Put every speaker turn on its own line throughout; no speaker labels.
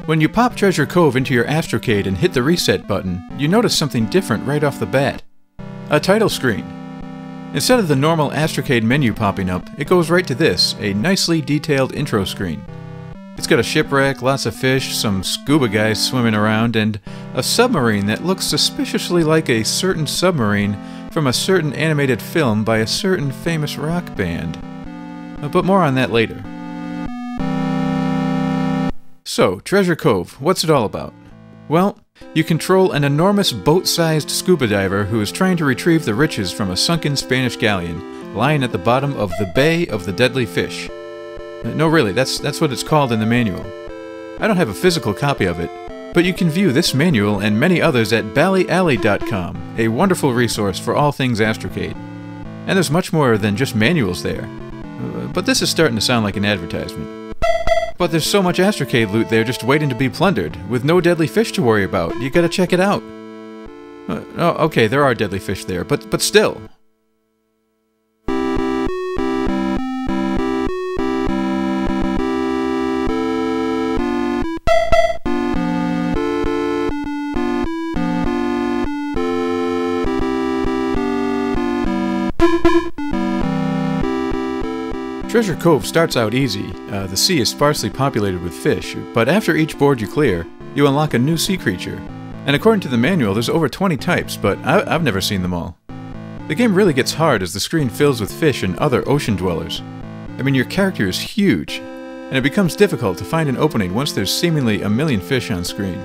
When you pop Treasure Cove into your Astrocade and hit the reset button, you notice something different right off the bat. A title screen. Instead of the normal Astrocade menu popping up, it goes right to this, a nicely detailed intro screen. It's got a shipwreck, lots of fish, some scuba guys swimming around, and a submarine that looks suspiciously like a certain submarine from a certain animated film by a certain famous rock band. But more on that later. So, Treasure Cove, what's it all about? Well, you control an enormous boat-sized scuba diver who is trying to retrieve the riches from a sunken Spanish galleon lying at the bottom of the Bay of the Deadly Fish. No, really, that's what it's called in the manual. I don't have a physical copy of it, but you can view this manual and many others at ballyalley.com, a wonderful resource for all things Astrocade. And there's much more than just manuals there. But this is starting to sound like an advertisement. But there's so much Astrocade loot there just waiting to be plundered, with no deadly fish to worry about. You gotta check it out. Oh, okay, there are deadly fish there, but still. Treasure Cove starts out easy. The sea is sparsely populated with fish, but after each board you clear, you unlock a new sea creature. And according to the manual, there's over 20 types, but I've never seen them all. The game really gets hard as the screen fills with fish and other ocean dwellers. I mean, your character is huge, and it becomes difficult to find an opening once there's seemingly a million fish on screen.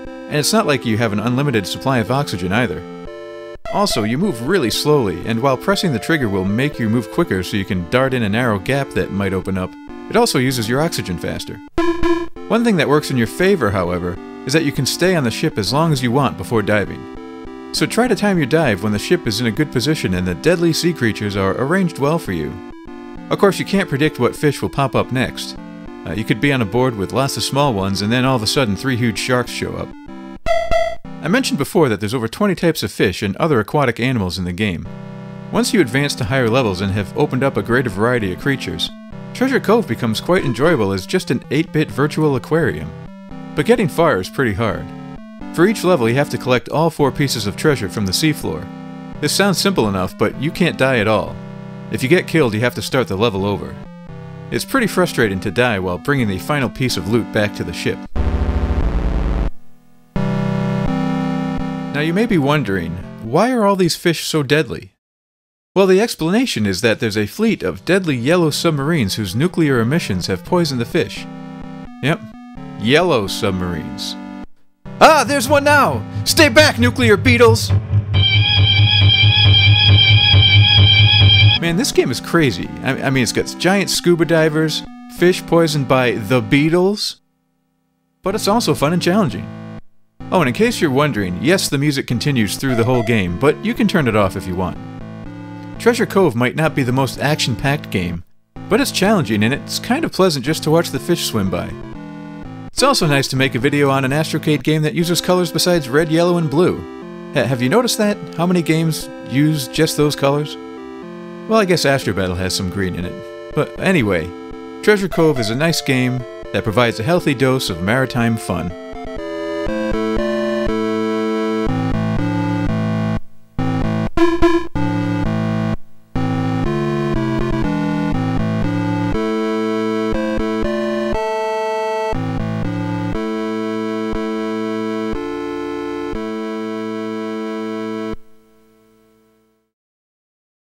And it's not like you have an unlimited supply of oxygen either. Also, you move really slowly, and while pressing the trigger will make you move quicker so you can dart in a narrow gap that might open up, it also uses your oxygen faster. One thing that works in your favor, however, is that you can stay on the ship as long as you want before diving. So try to time your dive when the ship is in a good position and the deadly sea creatures are arranged well for you. Of course, you can't predict what fish will pop up next. You could be on a board with lots of small ones and then all of a sudden 3 huge sharks show up. I mentioned before that there's over 20 types of fish and other aquatic animals in the game. Once you advance to higher levels and have opened up a greater variety of creatures, Treasure Cove becomes quite enjoyable as just an 8-bit virtual aquarium. But getting far is pretty hard. For each level you have to collect all 4 pieces of treasure from the seafloor. This sounds simple enough, but you can't die at all. If you get killed, you have to start the level over. It's pretty frustrating to die while bringing the final piece of loot back to the ship. Now you may be wondering, why are all these fish so deadly? Well, the explanation is that there's a fleet of deadly yellow submarines whose nuclear emissions have poisoned the fish. Yep, yellow submarines. Ah, there's one now! Stay back, nuclear beetles! Man, this game is crazy. I mean, it's got giant scuba divers, fish poisoned by the beetles, but it's also fun and challenging. Oh, and in case you're wondering, yes, the music continues through the whole game, but you can turn it off if you want. Treasure Cove might not be the most action-packed game, but it's challenging and it's kind of pleasant just to watch the fish swim by. It's also nice to make a video on an Astrocade game that uses colors besides red, yellow, and blue. Have you noticed that? How many games use just those colors? Well, I guess Astro Battle has some green in it. But anyway, Treasure Cove is a nice game that provides a healthy dose of maritime fun.